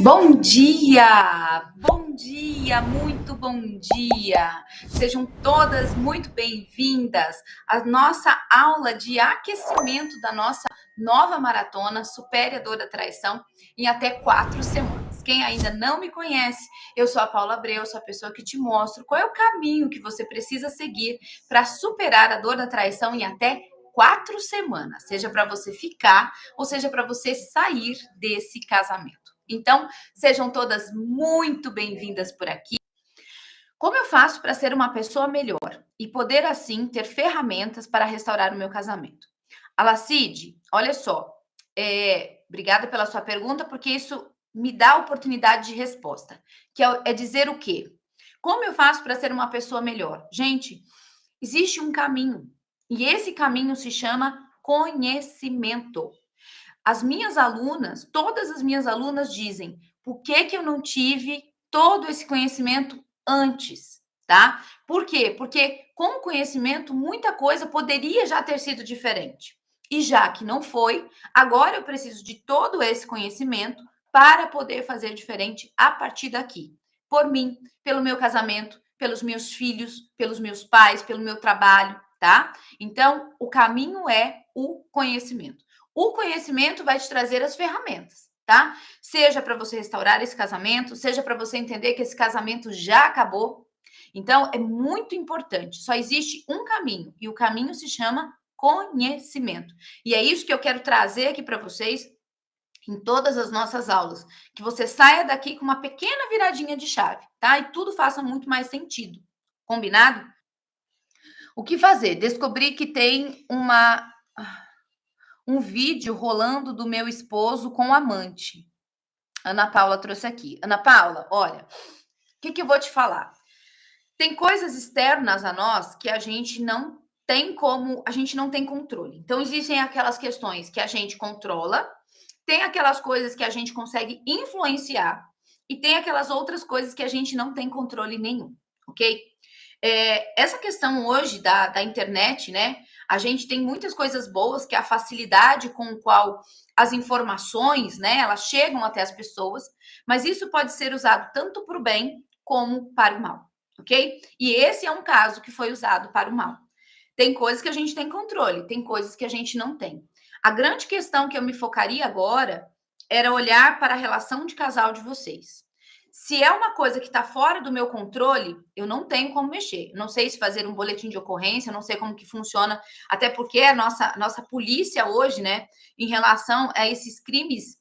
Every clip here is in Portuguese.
Bom dia, muito bom dia. Sejam todas muito bem-vindas à nossa aula de aquecimento da nossa nova maratona Supere a Dor da Traição em até 4 semanas. Quem ainda não me conhece, eu sou a Paula Abreu, sou a pessoa que te mostro qual é o caminho que você precisa seguir para superar a dor da traição em até 4 semanas, seja para você ficar ou seja para você sair desse casamento. Então, sejam todas muito bem-vindas por aqui. Como eu faço para ser uma pessoa melhor e poder, assim, ter ferramentas para restaurar o meu casamento? Alacide, olha só, obrigada pela sua pergunta, porque isso me dá a oportunidade de resposta, que é dizer o quê? Como eu faço para ser uma pessoa melhor? Gente, existe um caminho, e esse caminho se chama conhecimento. As minhas alunas, todas as minhas alunas dizem: por que eu não tive todo esse conhecimento antes, tá? Por quê? Porque com o conhecimento muita coisa poderia já ter sido diferente. E já que não foi, agora eu preciso de todo esse conhecimento para poder fazer diferente a partir daqui. Por mim, pelo meu casamento, pelos meus filhos, pelos meus pais, pelo meu trabalho, tá? Então, o caminho é o conhecimento. O conhecimento vai te trazer as ferramentas, tá? Seja para você restaurar esse casamento, seja para você entender que esse casamento já acabou. Então, é muito importante. Só existe um caminho e o caminho se chama conhecimento. E é isso que eu quero trazer aqui para vocês em todas as nossas aulas, que você saia daqui com uma pequena viradinha de chave, tá? E tudo faça muito mais sentido. Combinado? O que fazer? Descobri que tem um vídeo rolando do meu esposo com o amante. Ana Paula trouxe aqui. Ana Paula, olha, o que eu vou te falar? Tem coisas externas a nós que a gente não tem controle. Então, existem aquelas questões que a gente controla, tem aquelas coisas que a gente consegue influenciar, e tem aquelas outras coisas que a gente não tem controle nenhum, ok? Essa questão hoje da internet, né? A gente tem muitas coisas boas, que é a facilidade com qual as informações, né, elas chegam até as pessoas, mas isso pode ser usado tanto para o bem como para o mal, ok? E esse é um caso que foi usado para o mal. Tem coisas que a gente tem controle, tem coisas que a gente não tem. A grande questão que eu me focaria agora era olhar para a relação de casal de vocês. Se é uma coisa que está fora do meu controle, eu não tenho como mexer. Não sei se fazer um boletim de ocorrência, não sei como que funciona, até porque a nossa polícia hoje, né, em relação a esses crimes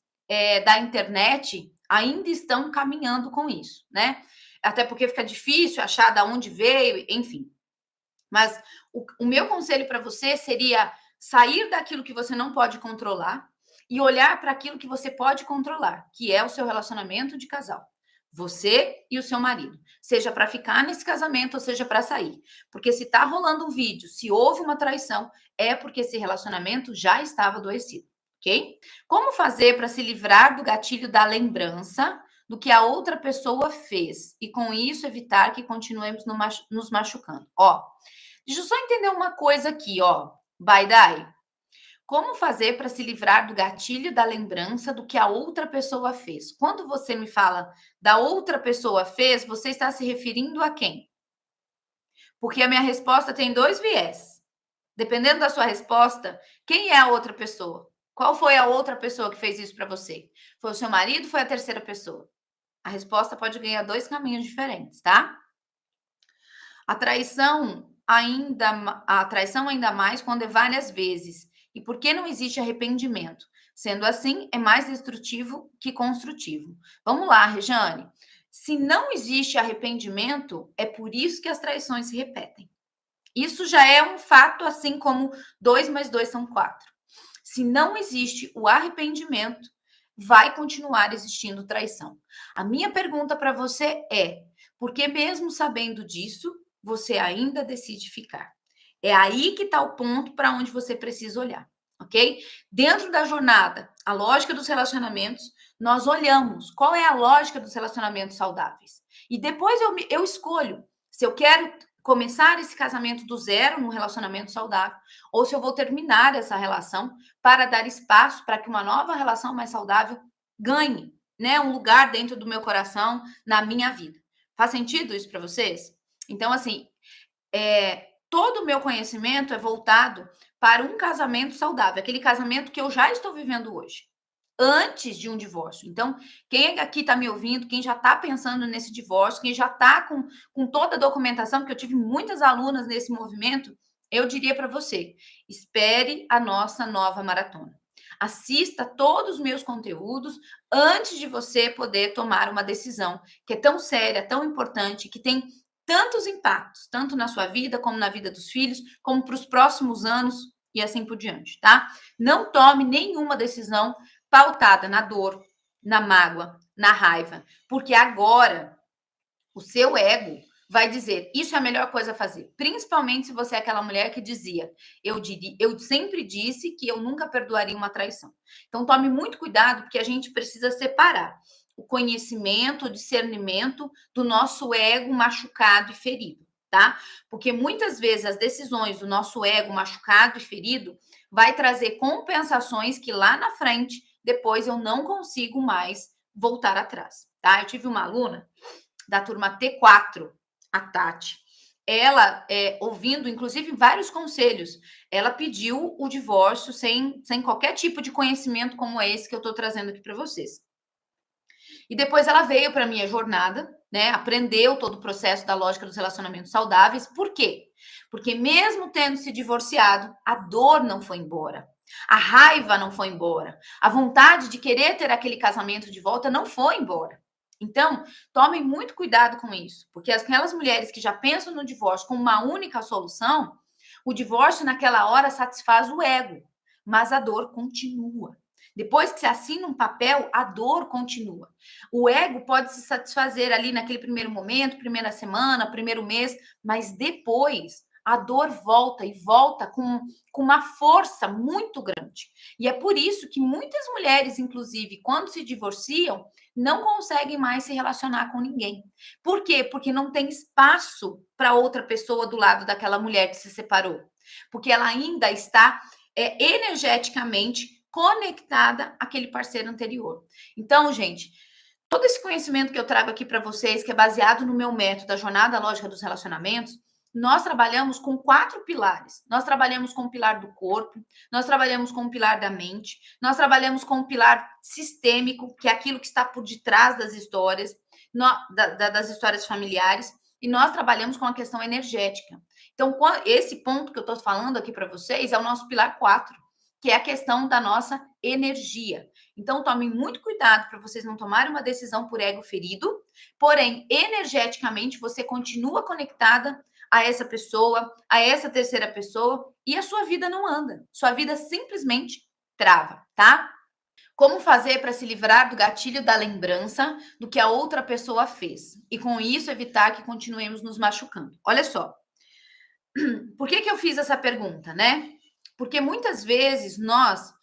da internet, ainda estão caminhando com isso, né? Até porque fica difícil achar de onde veio, enfim. Mas o meu conselho para você seria sair daquilo que você não pode controlar e olhar para aquilo que você pode controlar, que é o seu relacionamento de casal. Você e o seu marido. Seja para ficar nesse casamento ou seja para sair. Porque se está rolando um vídeo, se houve uma traição, é porque esse relacionamento já estava adoecido, ok? Como fazer para se livrar do gatilho da lembrança do que a outra pessoa fez e com isso evitar que continuemos nos machucando? Ó, deixa eu só entender uma coisa aqui, ó. Baidai. Como fazer para se livrar do gatilho da lembrança do que a outra pessoa fez? Quando você me fala da outra pessoa fez, você está se referindo a quem? Porque a minha resposta tem 2 viés. Dependendo da sua resposta, quem é a outra pessoa? Qual foi a outra pessoa que fez isso para você? Foi o seu marido? Foi a terceira pessoa? A resposta pode ganhar 2 caminhos diferentes, tá? A traição ainda mais quando é várias vezes. E por que não existe arrependimento? Sendo assim, é mais destrutivo que construtivo. Vamos lá, Rejane. Se não existe arrependimento, é por isso que as traições se repetem. Isso já é um fato, assim como 2 mais 2 são 4. Se não existe o arrependimento, vai continuar existindo traição. A minha pergunta para você é: por que mesmo sabendo disso, você ainda decide ficar? É aí que está o ponto para onde você precisa olhar, ok? Dentro da jornada, a lógica dos relacionamentos, nós olhamos qual é a lógica dos relacionamentos saudáveis. E depois eu escolho se eu quero começar esse casamento do zero num relacionamento saudável, ou se eu vou terminar essa relação para dar espaço para que uma nova relação mais saudável ganhe, né, um lugar dentro do meu coração, na minha vida. Faz sentido isso para vocês? Então, assim, todo o meu conhecimento é voltado para um casamento saudável, aquele casamento que eu já estou vivendo hoje, antes de um divórcio. Então, quem aqui está me ouvindo, quem já está pensando nesse divórcio, quem já está com toda a documentação, porque eu tive muitas alunas nesse movimento, eu diria para você: espere a nossa nova maratona. Assista todos os meus conteúdos antes de você poder tomar uma decisão que é tão séria, tão importante, que tem tantos impactos, tanto na sua vida, como na vida dos filhos, como para os próximos anos e assim por diante, tá? Não tome nenhuma decisão pautada na dor, na mágoa, na raiva, porque agora o seu ego vai dizer isso é a melhor coisa a fazer, principalmente se você é aquela mulher que dizia eu sempre disse que eu nunca perdoaria uma traição. Então tome muito cuidado, porque a gente precisa separar o conhecimento, o discernimento do nosso ego machucado e ferido, tá? Porque muitas vezes as decisões do nosso ego machucado e ferido vai trazer compensações que lá na frente depois eu não consigo mais voltar atrás, tá? Eu tive uma aluna da turma T4, a Tati. Ela, ouvindo, inclusive, vários conselhos, ela pediu o divórcio sem qualquer tipo de conhecimento como esse que eu estou trazendo aqui para vocês. E depois ela veio para a minha jornada, né? Aprendeu todo o processo da lógica dos relacionamentos saudáveis. Por quê? Porque mesmo tendo se divorciado, a dor não foi embora. A raiva não foi embora. A vontade de querer ter aquele casamento de volta não foi embora. Então, tomem muito cuidado com isso, porque aquelas mulheres que já pensam no divórcio como uma única solução, o divórcio naquela hora satisfaz o ego, mas a dor continua. Depois que se assina um papel, a dor continua. O ego pode se satisfazer ali naquele primeiro momento, primeira semana, primeiro mês, mas depois a dor volta e volta com uma força muito grande. E é por isso que muitas mulheres, inclusive, quando se divorciam, não conseguem mais se relacionar com ninguém. Por quê? Porque não tem espaço para outra pessoa do lado daquela mulher que se separou. Porque ela ainda está energeticamente conectada àquele parceiro anterior. Então, gente, todo esse conhecimento que eu trago aqui para vocês, que é baseado no meu método, da jornada lógica dos relacionamentos, nós trabalhamos com 4 pilares. Nós trabalhamos com o pilar do corpo, nós trabalhamos com o pilar da mente, nós trabalhamos com o pilar sistêmico, que é aquilo que está por detrás das histórias, das histórias familiares, e nós trabalhamos com a questão energética. Então, esse ponto que eu estou falando aqui para vocês é o nosso pilar 4, que é a questão da nossa energia. Então, tomem muito cuidado para vocês não tomarem uma decisão por ego ferido, porém, energeticamente, você continua conectada a essa pessoa, a essa terceira pessoa, e a sua vida não anda. Sua vida simplesmente trava, tá? Como fazer para se livrar do gatilho da lembrança do que a outra pessoa fez? E com isso evitar que continuemos nos machucando. Olha só. Por que eu fiz essa pergunta, né? Porque muitas vezes nós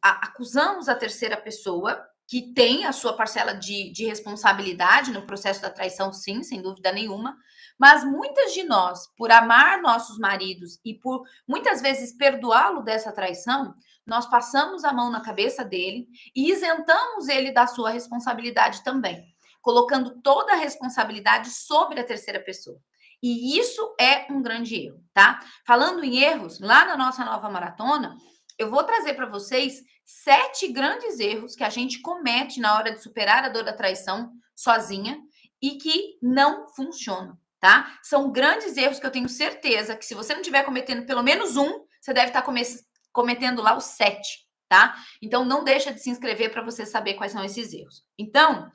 acusamos a terceira pessoa, que tem a sua parcela de responsabilidade no processo da traição, sim, sem dúvida nenhuma, mas muitas de nós, por amar nossos maridos e por muitas vezes perdoá-lo dessa traição, nós passamos a mão na cabeça dele e isentamos ele da sua responsabilidade também, colocando toda a responsabilidade sobre a terceira pessoa. E isso é um grande erro, tá? Falando em erros, lá na nossa nova maratona, eu vou trazer para vocês 7 grandes erros que a gente comete na hora de superar a dor da traição sozinha e que não funcionam, tá? São grandes erros que eu tenho certeza que se você não estiver cometendo pelo menos um, você deve estar cometendo lá os 7, tá? Então não deixa de se inscrever para você saber quais são esses erros. Então,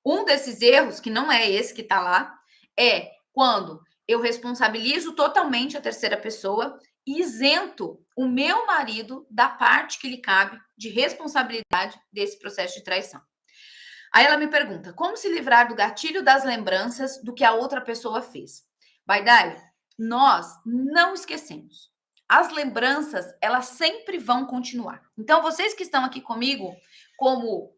um desses erros, que não é esse que está lá, é quando eu responsabilizo totalmente a terceira pessoa e isento o meu marido da parte que lhe cabe de responsabilidade desse processo de traição. Aí ela me pergunta, como se livrar do gatilho das lembranças do que a outra pessoa fez? Baidai, nós não esquecemos. As lembranças, elas sempre vão continuar. Então, vocês que estão aqui comigo, como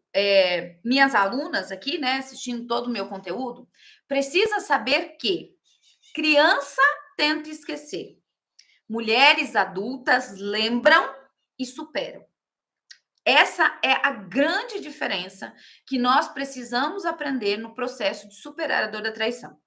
minhas alunas aqui, né, assistindo todo o meu conteúdo, precisa saber que Criança tenta esquecer. Mulheres adultas lembram e superam. Essa é a grande diferença que nós precisamos aprender no processo de superar a dor da traição.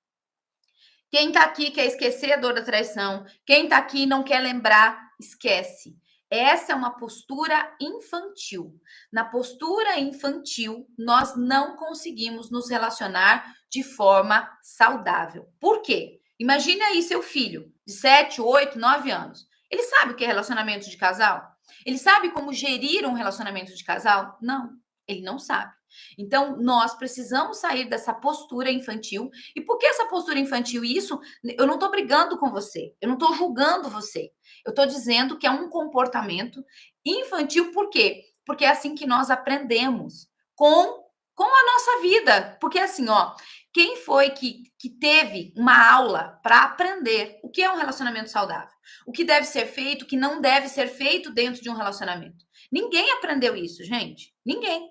Quem tá aqui quer esquecer a dor da traição, quem tá aqui não quer lembrar, esquece. Essa é uma postura infantil. Na postura infantil, nós não conseguimos nos relacionar de forma saudável. Por quê? Imagine aí seu filho de 7, 8, 9 anos. Ele sabe o que é relacionamento de casal? Ele sabe como gerir um relacionamento de casal? Não, ele não sabe. Então, nós precisamos sair dessa postura infantil. E por que essa postura infantil? Isso, eu não estou brigando com você, eu não estou julgando você. Eu estou dizendo que é um comportamento infantil, por quê? Porque é assim que nós aprendemos com a nossa vida. Porque assim, ó, quem foi que teve uma aula para aprender o que é um relacionamento saudável? O que deve ser feito, o que não deve ser feito dentro de um relacionamento? Ninguém aprendeu isso, gente. Ninguém.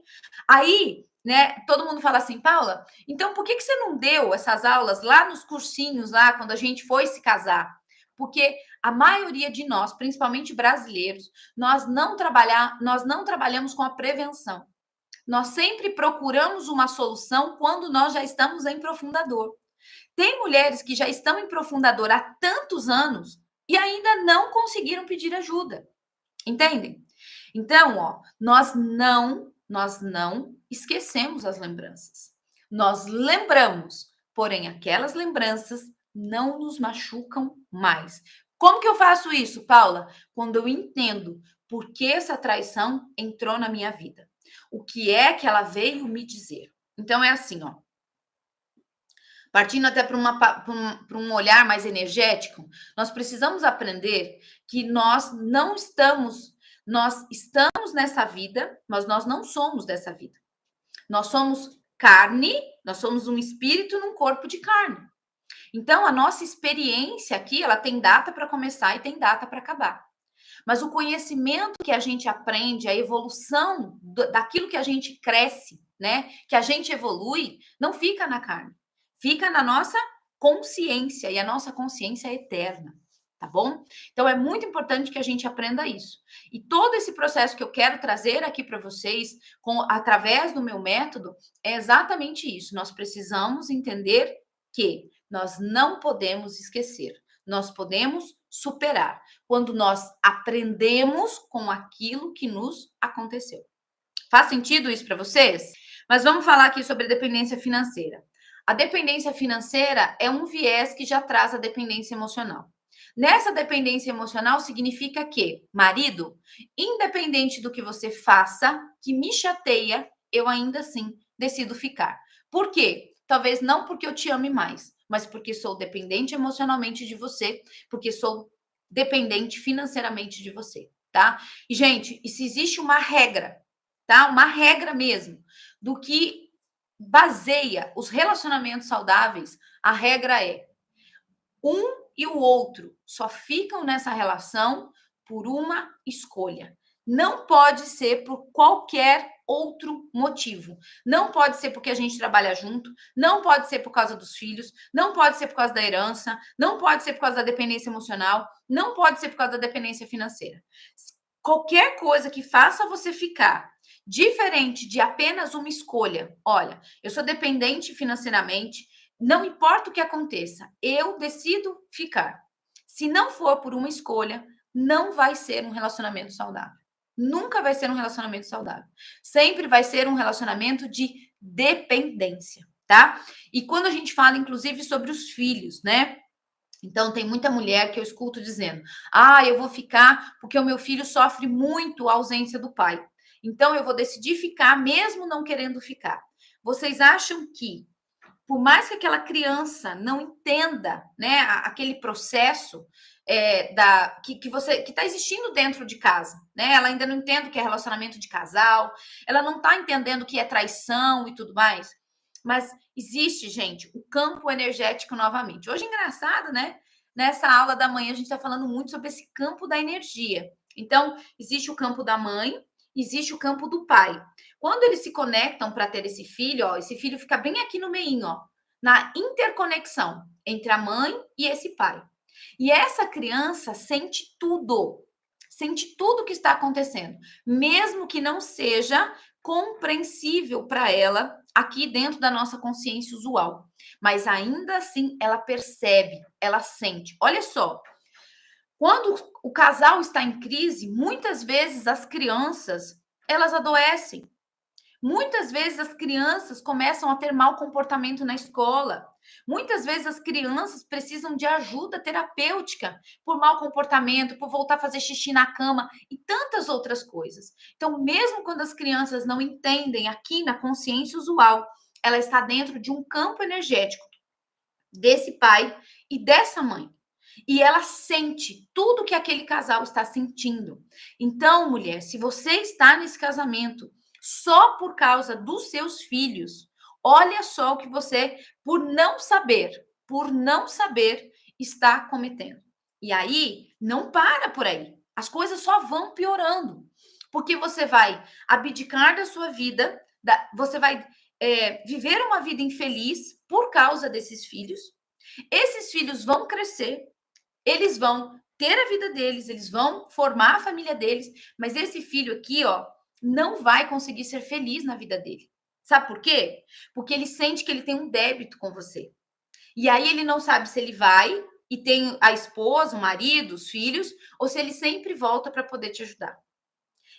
Aí, né, todo mundo fala assim, Paula, então por que você não deu essas aulas lá nos cursinhos, lá quando a gente foi se casar? Porque a maioria de nós, principalmente brasileiros, nós não trabalhamos com a prevenção. Nós sempre procuramos uma solução quando nós já estamos em profundador. Tem mulheres que já estão em profundador há tantos anos e ainda não conseguiram pedir ajuda. Entendem? Então, ó, nós não esquecemos as lembranças. Nós lembramos, porém aquelas lembranças não nos machucam mais. Como que eu faço isso, Paula? Quando eu entendo por que essa traição entrou na minha vida. O que é que ela veio me dizer? Então é assim, ó. Partindo até para um olhar mais energético, nós precisamos aprender que nós estamos nessa vida, mas nós não somos dessa vida. Nós somos carne, nós somos um espírito num corpo de carne. Então, a nossa experiência aqui, ela tem data para começar e tem data para acabar. Mas o conhecimento que a gente aprende, a evolução daquilo que a gente cresce, né? Que a gente evolui, não fica na carne. Fica na nossa consciência, e a nossa consciência é eterna, tá bom? Então é muito importante que a gente aprenda isso. E todo esse processo que eu quero trazer aqui para vocês, através do meu método, é exatamente isso. Nós precisamos entender que nós não podemos esquecer, nós podemos superar quando nós aprendemos com aquilo que nos aconteceu. Faz sentido isso para vocês? Mas vamos falar aqui sobre dependência financeira. A dependência financeira é um viés que já traz a dependência emocional. Nessa dependência emocional significa que, marido, independente do que você faça, que me chateia, eu ainda assim decido ficar. Por quê? Talvez não porque eu te ame mais, mas porque sou dependente emocionalmente de você, porque sou dependente financeiramente de você, tá? E, gente, e se existe uma regra, tá? Uma regra mesmo, do que baseia os relacionamentos saudáveis, a regra é: um e o outro só ficam nessa relação por uma escolha. Não pode ser por qualquer outro motivo. Não pode ser porque a gente trabalha junto, não pode ser por causa dos filhos, não pode ser por causa da herança, não pode ser por causa da dependência emocional, não pode ser por causa da dependência financeira. Qualquer coisa que faça você ficar diferente de apenas uma escolha. Olha, eu sou dependente financeiramente, não importa o que aconteça, eu decido ficar. Se não for por uma escolha, não vai ser um relacionamento saudável. Nunca vai ser um relacionamento saudável. Sempre vai ser um relacionamento de dependência, tá? E quando a gente fala, inclusive, sobre os filhos, né? Então, tem muita mulher que eu escuto dizendo: ah, eu vou ficar porque o meu filho sofre muito a ausência do pai. Então, eu vou decidir ficar mesmo não querendo ficar. Vocês acham que, por mais que aquela criança não entenda, né, aquele processo que está existindo dentro de casa, né? Ela ainda não entende o que é relacionamento de casal, ela não está entendendo o que é traição e tudo mais. Mas existe, gente, o campo energético novamente. Hoje, engraçado, né? Nessa aula da manhã, a gente está falando muito sobre esse campo da energia. Então, existe o campo da mãe, existe o campo do pai. Quando eles se conectam para ter esse filho, ó, esse filho fica bem aqui no meinho, ó. na interconexão entre a mãe e esse pai. E essa criança sente tudo que está acontecendo, mesmo que não seja compreensível para ela aqui dentro da nossa consciência usual. Mas ainda assim ela percebe, ela sente. Olha só, quando o casal está em crise, muitas vezes as crianças, elas adoecem. Muitas vezes as crianças começam a ter mau comportamento na escola. Muitas vezes as crianças precisam de ajuda terapêutica por mau comportamento, por voltar a fazer xixi na cama e tantas outras coisas. Então, mesmo quando as crianças não entendem aqui na consciência usual, ela está dentro de um campo energético desse pai e dessa mãe. E ela sente tudo que aquele casal está sentindo. Então, mulher, se você está nesse casamento só por causa dos seus filhos, olha só o que você, por não saber, está cometendo. E aí, não para por aí. As coisas só vão piorando. Porque você vai abdicar da sua vida, você vai viver uma vida infeliz por causa desses filhos. Esses filhos vão crescer, eles vão ter a vida deles, eles vão formar a família deles, mas esse filho aqui, ó, não vai conseguir ser feliz na vida dele. Sabe por quê? Porque ele sente que ele tem um débito com você. E aí ele não sabe se ele vai e tem a esposa, o marido, os filhos, ou se ele sempre volta para poder te ajudar.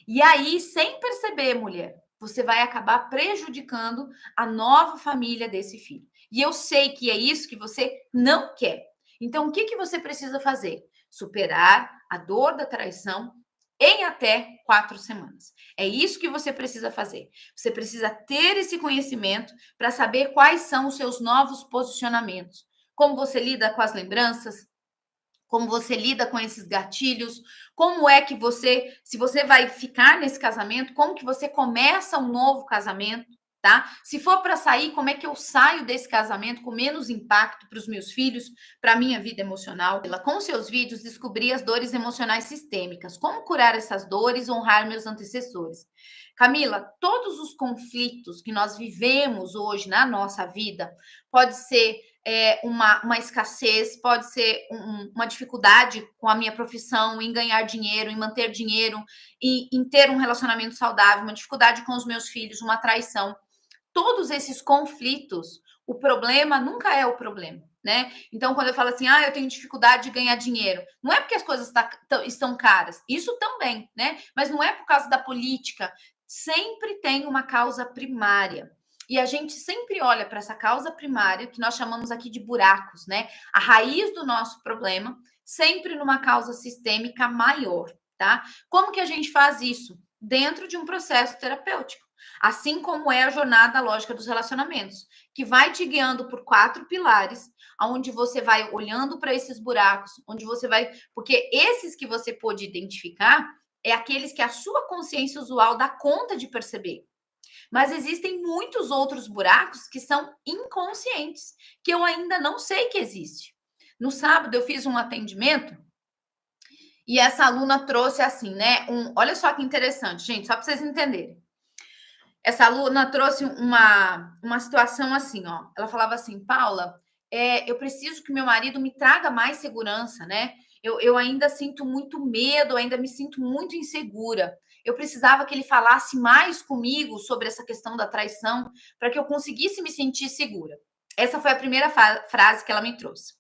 E aí, sem perceber, mulher, você vai acabar prejudicando a nova família desse filho. E eu sei que é isso que você não quer. Então, o que você precisa fazer? Superar a dor da traição em até 4 semanas. É isso que você precisa fazer. Você precisa ter esse conhecimento para saber quais são os seus novos posicionamentos. Como você lida com as lembranças, como você lida com esses gatilhos, como é que você, se você vai ficar nesse casamento, como que você começa um novo casamento, tá? Se for para sair, como é que eu saio desse casamento com menos impacto para os meus filhos, para a minha vida emocional? Com seus vídeos, descobri as dores emocionais sistêmicas, como curar essas dores, honrar meus antecessores. Camila, todos os conflitos que nós vivemos hoje na nossa vida, pode ser uma escassez, pode ser uma dificuldade com a minha profissão, em ganhar dinheiro, em manter dinheiro, em ter um relacionamento saudável, uma dificuldade com os meus filhos, uma traição. Todos esses conflitos, o problema nunca é o problema, né? Então, quando eu falo assim, eu tenho dificuldade de ganhar dinheiro, não é porque as coisas estão caras, isso também, né? Mas não é por causa da política. Sempre tem uma causa primária. E a gente sempre olha para essa causa primária, que nós chamamos aqui de buracos, né? A raiz do nosso problema, sempre numa causa sistêmica maior, tá? Como que a gente faz isso? Dentro de um processo terapêutico. Assim como é a jornada lógica dos relacionamentos, que vai te guiando por 4 pilares, onde você vai olhando para esses buracos, onde você vai. Porque esses que você pôde identificar é aqueles que a sua consciência usual dá conta de perceber. Mas existem muitos outros buracos que são inconscientes, que eu ainda não sei que existe. No sábado eu fiz um atendimento e essa aluna trouxe assim, né? Olha só que interessante, gente, só para vocês entenderem. Essa aluna trouxe uma situação assim, ó. Ela falava assim, Paula, eu preciso que meu marido me traga mais segurança, né? Eu ainda sinto muito medo, ainda me sinto muito insegura. Eu precisava que ele falasse mais comigo sobre essa questão da traição para que eu conseguisse me sentir segura. Essa foi a primeira frase que ela me trouxe.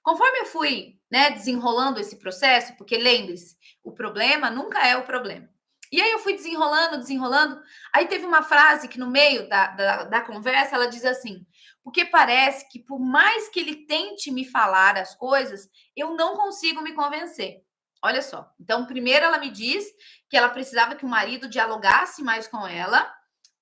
Conforme eu fui, né, desenrolando esse processo, porque lembre-se, o problema nunca é o problema. E aí eu fui desenrolando. Aí teve uma frase que no meio da conversa ela diz assim: porque parece que por mais que ele tente me falar as coisas, eu não consigo me convencer. Olha só. Então, primeiro ela me diz que ela precisava que o marido dialogasse mais com ela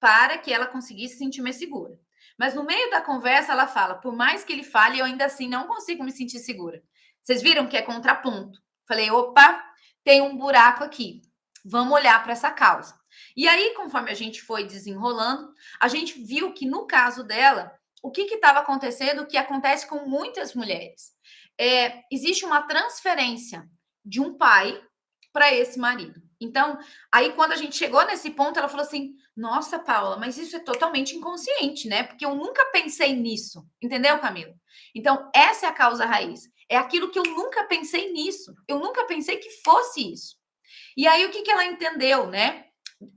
para que ela conseguisse se sentir mais segura. Mas no meio da conversa ela fala: por mais que ele fale, eu ainda assim não consigo me sentir segura. Vocês viram que é contraponto? Falei: opa, tem um buraco aqui. Vamos olhar para essa causa. E aí, conforme a gente foi desenrolando, a gente viu que no caso dela, o que estava acontecendo, o que acontece com muitas mulheres, existe uma transferência de um pai para esse marido. Então, aí quando a gente chegou nesse ponto, ela falou assim: "Nossa, Paula, mas isso é totalmente inconsciente, né? Porque eu nunca pensei nisso". Entendeu, Camila? Então, essa é a causa raiz. É aquilo que eu nunca pensei nisso. Eu nunca pensei que fosse isso. E aí, o que ela entendeu, né?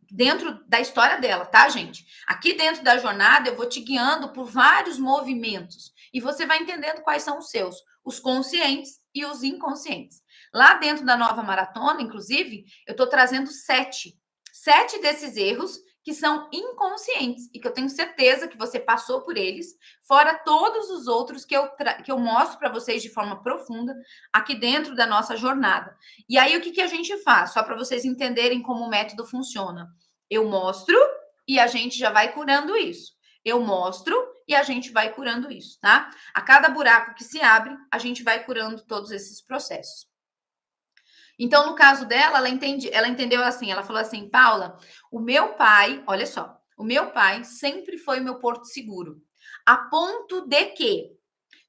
Dentro da história dela, tá, gente? Aqui dentro da jornada, eu vou te guiando por vários movimentos. E você vai entendendo quais são os seus, os conscientes e os inconscientes. Lá dentro da nova maratona, inclusive, eu estou trazendo 7. 7 desses erros que são inconscientes e que eu tenho certeza que você passou por eles, fora todos os outros que eu mostro para vocês de forma profunda aqui dentro da nossa jornada. E aí, o que a gente faz? Só para vocês entenderem como o método funciona. Eu mostro e a gente já vai curando isso. Eu mostro e a gente vai curando isso, tá? A cada buraco que se abre, a gente vai curando todos esses processos. Então, no caso dela, ela entendeu assim, ela falou assim, Paula, o meu pai, olha só, o meu pai sempre foi o meu porto seguro, a ponto de que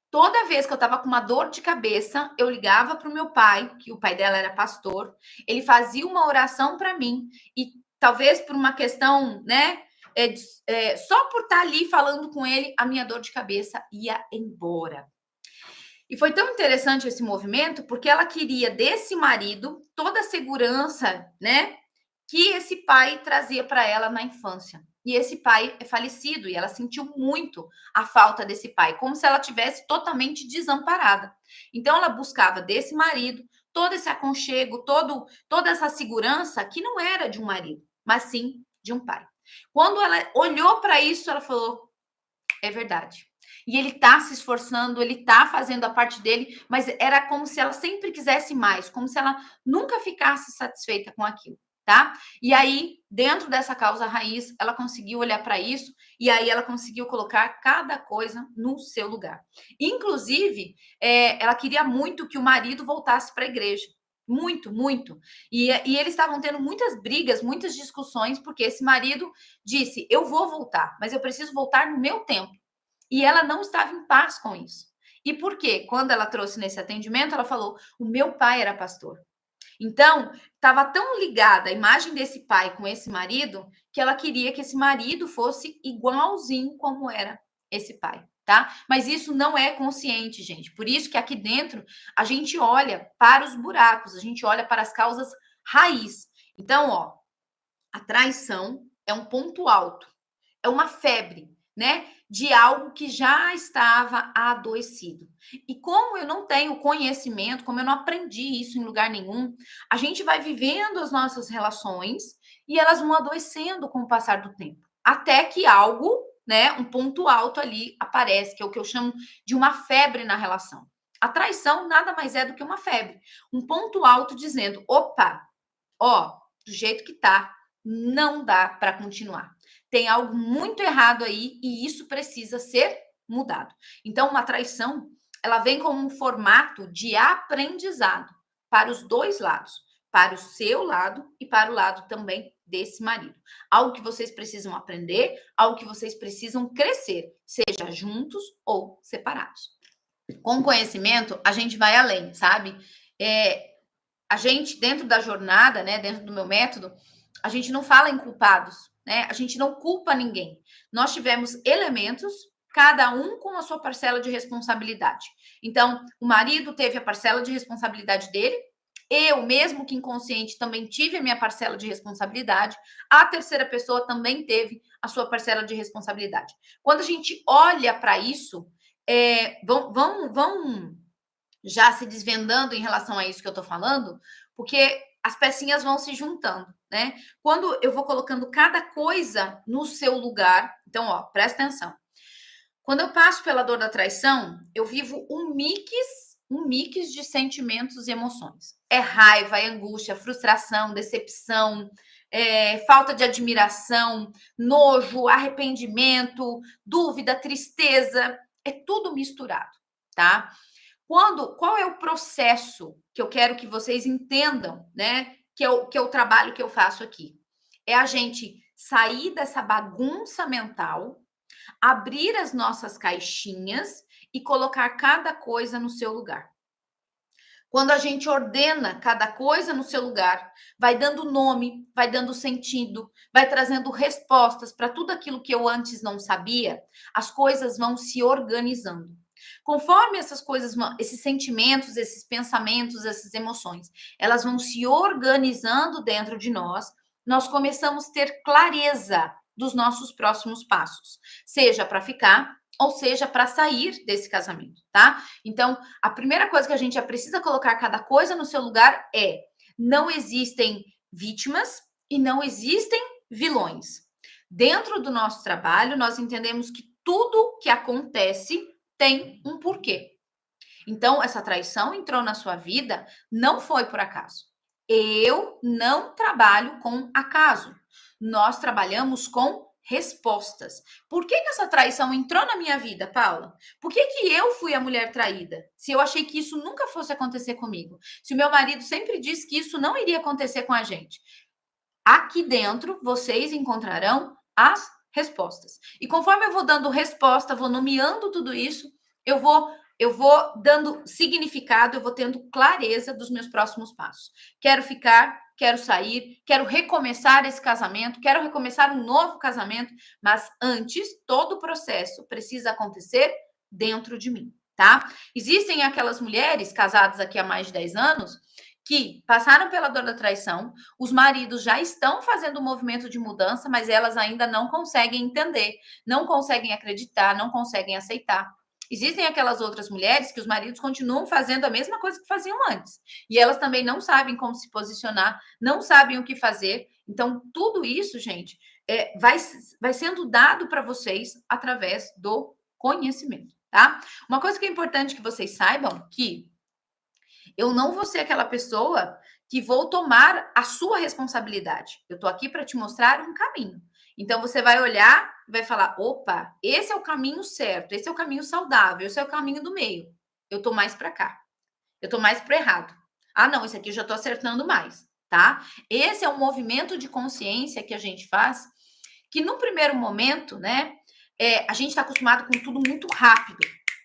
toda vez que eu estava com uma dor de cabeça, eu ligava para o meu pai, que o pai dela era pastor, ele fazia uma oração para mim e talvez por uma questão, né, só por estar ali falando com ele, a minha dor de cabeça ia embora. E foi tão interessante esse movimento, porque ela queria desse marido toda a segurança, né, que esse pai trazia para ela na infância. E esse pai é falecido e ela sentiu muito a falta desse pai, como se ela tivesse totalmente desamparada. Então ela buscava desse marido todo esse aconchego, toda essa segurança que não era de um marido, mas sim de um pai. Quando ela olhou para isso, ela falou: é verdade. E ele tá se esforçando, ele tá fazendo a parte dele, mas era como se ela sempre quisesse mais, como se ela nunca ficasse satisfeita com aquilo, tá? E aí, dentro dessa causa raiz, ela conseguiu olhar para isso e aí ela conseguiu colocar cada coisa no seu lugar. Inclusive, ela queria muito que o marido voltasse para a igreja. Muito, muito. E eles estavam tendo muitas brigas, muitas discussões, porque esse marido disse: eu vou voltar, mas eu preciso voltar no meu tempo. E ela não estava em paz com isso. E por quê? Quando ela trouxe nesse atendimento, ela falou: o meu pai era pastor. Então, estava tão ligada a imagem desse pai com esse marido, que ela queria que esse marido fosse igualzinho como era esse pai, tá? Mas isso não é consciente, gente. Por isso que aqui dentro a gente olha para os buracos, a gente olha para as causas raiz. Então, ó, a traição é um ponto alto, é uma febre, né? De algo que já estava adoecido. E como eu não tenho conhecimento, como eu não aprendi isso em lugar nenhum, a gente vai vivendo as nossas relações e elas vão adoecendo com o passar do tempo. Até que algo, né, um ponto alto ali aparece, que é o que eu chamo de uma febre na relação. A traição nada mais é do que uma febre. Um ponto alto dizendo: opa, ó, do jeito que tá, não dá para continuar. Tem algo muito errado aí e isso precisa ser mudado. Então, uma traição, ela vem como um formato de aprendizado para os dois lados, para o seu lado e para o lado também desse marido. Algo que vocês precisam aprender, algo que vocês precisam crescer, seja juntos ou separados. Com conhecimento, a gente vai além, sabe? A gente, dentro da jornada, né, dentro do meu método, a gente não fala em culpados, né? A gente não culpa ninguém. Nós tivemos elementos, cada um com a sua parcela de responsabilidade. Então, o marido teve a parcela de responsabilidade dele, eu, mesmo que inconsciente, também tive a minha parcela de responsabilidade, a terceira pessoa também teve a sua parcela de responsabilidade. Quando a gente olha para isso, vão já se desvendando em relação a isso que eu estou falando, porque as pecinhas vão se juntando, né? Quando eu vou colocando cada coisa no seu lugar, então, ó, presta atenção. Quando eu passo pela dor da traição, eu vivo um mix de sentimentos e emoções. É raiva, é angústia, frustração, decepção, falta de admiração, nojo, arrependimento, dúvida, tristeza, é tudo misturado, tá? Qual é o processo que eu quero que vocês entendam, né? Que é o trabalho que eu faço aqui. É a gente sair dessa bagunça mental, abrir as nossas caixinhas e colocar cada coisa no seu lugar. Quando a gente ordena cada coisa no seu lugar, vai dando nome, vai dando sentido, vai trazendo respostas para tudo aquilo que eu antes não sabia, as coisas vão se organizando. Conforme essas coisas, esses sentimentos, esses pensamentos, essas emoções, elas vão se organizando dentro de nós, nós começamos a ter clareza dos nossos próximos passos, seja para ficar ou seja para sair desse casamento, tá? Então, a primeira coisa que a gente já precisa colocar cada coisa no seu lugar é: não existem vítimas e não existem vilões. Dentro do nosso trabalho, nós entendemos que tudo que acontece tem um porquê. Então, essa traição entrou na sua vida não foi por acaso. Eu não trabalho com acaso. Nós trabalhamos com respostas. Por que essa traição entrou na minha vida, Paula? Por que eu fui a mulher traída? Se eu achei que isso nunca fosse acontecer comigo. Se o meu marido sempre disse que isso não iria acontecer com a gente. Aqui dentro, vocês encontrarão as respostas. E conforme eu vou dando resposta, vou nomeando tudo isso, eu vou dando significado, eu vou tendo clareza dos meus próximos passos. Quero ficar, quero sair, quero recomeçar esse casamento, quero recomeçar um novo casamento, mas antes, todo o processo precisa acontecer dentro de mim, tá? Existem aquelas mulheres casadas aqui há mais de 10 anos que passaram pela dor da traição, os maridos já estão fazendo o movimento de mudança, mas elas ainda não conseguem entender, não conseguem acreditar, não conseguem aceitar. Existem aquelas outras mulheres que os maridos continuam fazendo a mesma coisa que faziam antes. E elas também não sabem como se posicionar, não sabem o que fazer. Então, tudo isso, gente, vai sendo dado para vocês através do conhecimento, tá? Uma coisa que é importante que vocês saibam que eu não vou ser aquela pessoa que vou tomar a sua responsabilidade. Eu tô aqui para te mostrar um caminho. Então você vai olhar, vai falar: opa, esse é o caminho certo, esse é o caminho saudável, esse é o caminho do meio. Eu tô mais para cá. Eu tô mais pro errado. Ah, não, esse aqui eu já tô acertando mais, tá? Esse é um movimento de consciência que a gente faz, que no primeiro momento, né, a gente está acostumado com tudo muito rápido,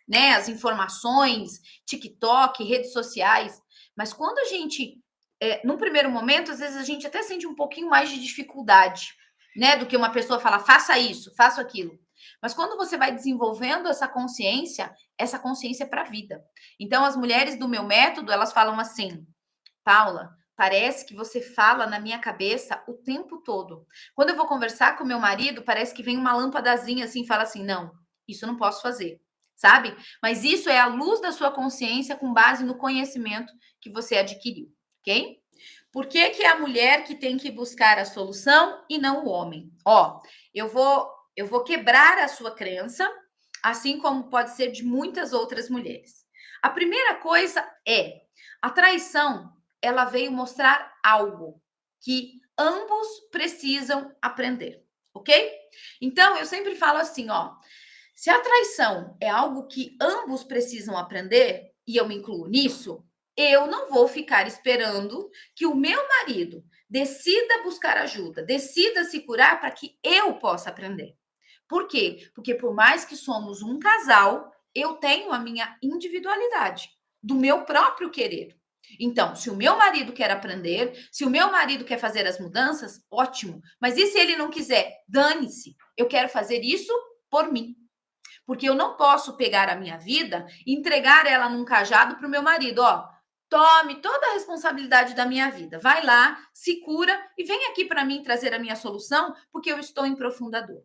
né? As informações, TikTok, redes sociais. Mas quando a gente, num primeiro momento, às vezes a gente até sente um pouquinho mais de dificuldade, né? Do que uma pessoa falar, faça isso, faça aquilo. Mas quando você vai desenvolvendo essa consciência é para a vida. Então, as mulheres do meu método, elas falam assim: Paula, parece que você fala na minha cabeça o tempo todo. Quando eu vou conversar com meu marido, parece que vem uma lâmpadazinha assim e fala assim: não, isso eu não posso fazer, sabe? Mas isso é a luz da sua consciência com base no conhecimento que você adquiriu, ok? Por que é a mulher que tem que buscar a solução e não o homem? Ó, eu vou quebrar a sua crença, assim como pode ser de muitas outras mulheres. A primeira coisa é a traição, ela veio mostrar algo que ambos precisam aprender, ok? Então, eu sempre falo assim, ó, se a traição é algo que ambos precisam aprender, e eu me incluo nisso, eu não vou ficar esperando que o meu marido decida buscar ajuda, decida se curar para que eu possa aprender. Por quê? Porque por mais que somos um casal, eu tenho a minha individualidade, do meu próprio querer. Então, se o meu marido quer aprender, se o meu marido quer fazer as mudanças, ótimo. Mas e se ele não quiser? Dane-se. Eu quero fazer isso por mim. Porque eu não posso pegar a minha vida e entregar ela num cajado para o meu marido. Ó, tome toda a responsabilidade da minha vida. Vai lá, se cura e vem aqui para mim trazer a minha solução, porque eu estou em profunda dor.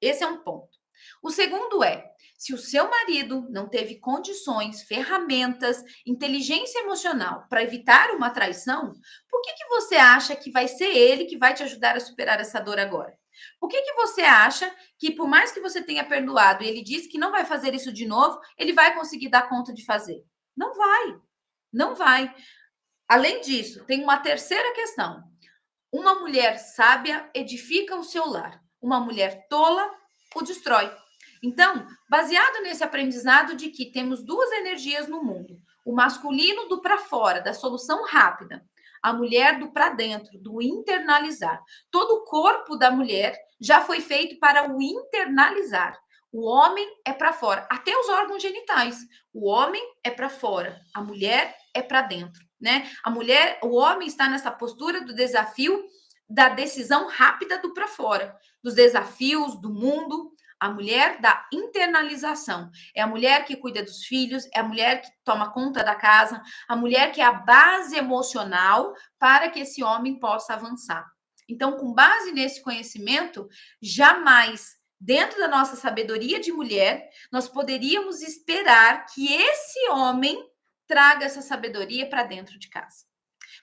Esse é um ponto. O segundo é, se o seu marido não teve condições, ferramentas, inteligência emocional para evitar uma traição, por que você acha que vai ser ele que vai te ajudar a superar essa dor agora? Por que você acha que, por mais que você tenha perdoado e ele disse que não vai fazer isso de novo, ele vai conseguir dar conta de fazer? Não vai, não vai. Além disso, tem uma terceira questão. Uma mulher sábia edifica o seu lar. Uma mulher tola o destrói. Então, baseado nesse aprendizado de que temos duas energias no mundo, o masculino do para fora, da solução rápida, a mulher do para dentro, do internalizar. Todo o corpo da mulher já foi feito para o internalizar. O homem é para fora, até os órgãos genitais. O homem é para fora, a mulher é para dentro, né? O homem está nessa postura do desafio da decisão rápida do para fora, dos desafios do mundo. A mulher da internalização. É a mulher que cuida dos filhos, é a mulher que toma conta da casa, a mulher que é a base emocional para que esse homem possa avançar. Então, com base nesse conhecimento, jamais, dentro da nossa sabedoria de mulher, nós poderíamos esperar que esse homem traga essa sabedoria para dentro de casa.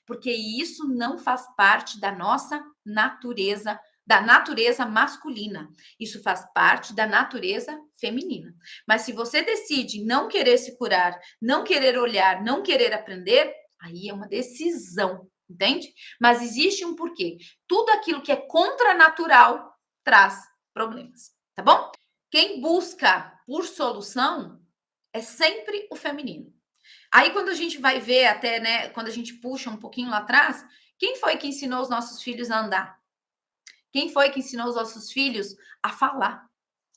Porque isso não faz parte da nossa natureza, da natureza masculina. Isso faz parte da natureza feminina. Mas se você decide não querer se curar, não querer olhar, não querer aprender, aí é uma decisão, entende? Mas existe um porquê. Tudo aquilo que é contranatural traz problemas, tá bom? Quem busca por solução é sempre o feminino. Aí, quando a gente vai ver até, né, quando a gente puxa um pouquinho lá atrás, quem foi que ensinou os nossos filhos a andar? Quem foi que ensinou os nossos filhos a falar?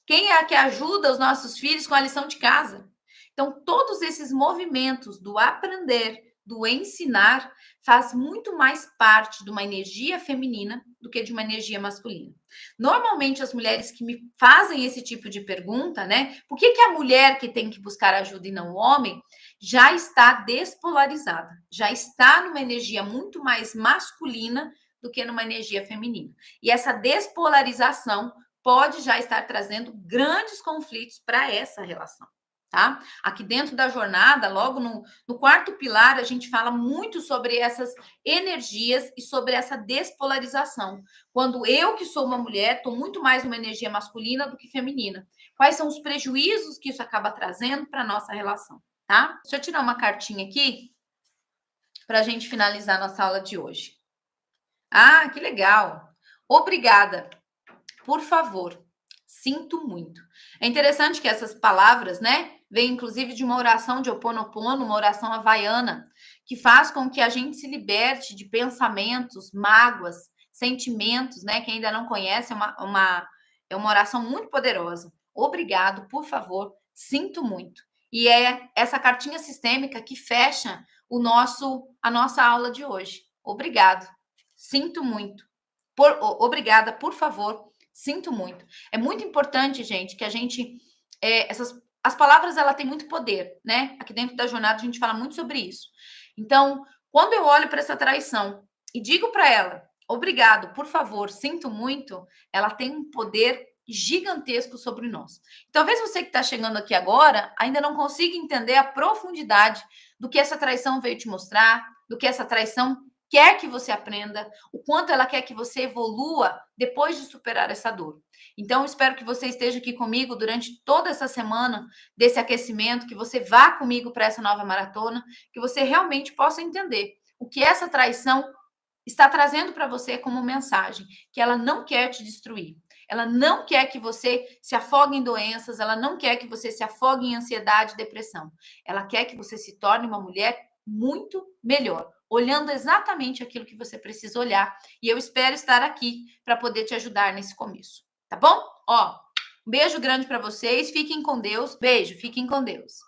Quem é a que ajuda os nossos filhos com a lição de casa? Então, todos esses movimentos do aprender, do ensinar, faz muito mais parte de uma energia feminina do que de uma energia masculina. Normalmente, as mulheres que me fazem esse tipo de pergunta, né? Por que a mulher que tem que buscar ajuda e não o homem, já está despolarizada, já está numa energia muito mais masculina do que numa energia feminina. E essa despolarização pode já estar trazendo grandes conflitos para essa relação, tá? Aqui dentro da jornada, logo no quarto pilar, a gente fala muito sobre essas energias e sobre essa despolarização. Quando eu, que sou uma mulher, estou muito mais numa energia masculina do que feminina. Quais são os prejuízos que isso acaba trazendo para a nossa relação, tá? Deixa eu tirar uma cartinha aqui para a gente finalizar nossa aula de hoje. Ah, que legal! Obrigada. Por favor, sinto muito. É interessante que essas palavras, né, vêm inclusive de uma oração de Ho Oponopono, uma oração havaiana, que faz com que a gente se liberte de pensamentos, mágoas, sentimentos, né? Quem ainda não conhece, é uma oração muito poderosa. Obrigado, por favor, sinto muito. E é essa cartinha sistêmica que fecha a nossa aula de hoje. Obrigado, sinto muito. Obrigada, por favor, sinto muito. É muito importante, gente, que a gente as palavras ela tem muito poder, né? Aqui dentro da jornada a gente fala muito sobre isso. Então, quando eu olho para essa traição e digo para ela, obrigado, por favor, sinto muito, ela tem um poder gigantesco sobre nós. Talvez você que está chegando aqui agora ainda não consiga entender a profundidade do que essa traição veio te mostrar, do que essa traição quer que você aprenda, o quanto ela quer que você evolua depois de superar essa dor. Então, eu espero que você esteja aqui comigo durante toda essa semana desse aquecimento, que você vá comigo para essa nova maratona, que você realmente possa entender o que essa traição está trazendo para você como mensagem, que ela não quer te destruir. Ela não quer que você se afogue em doenças, ela não quer que você se afogue em ansiedade e depressão. Ela quer que você se torne uma mulher muito melhor, olhando exatamente aquilo que você precisa olhar. E eu espero estar aqui para poder te ajudar nesse começo, tá bom? Ó, um beijo grande para vocês, fiquem com Deus. Beijo, fiquem com Deus.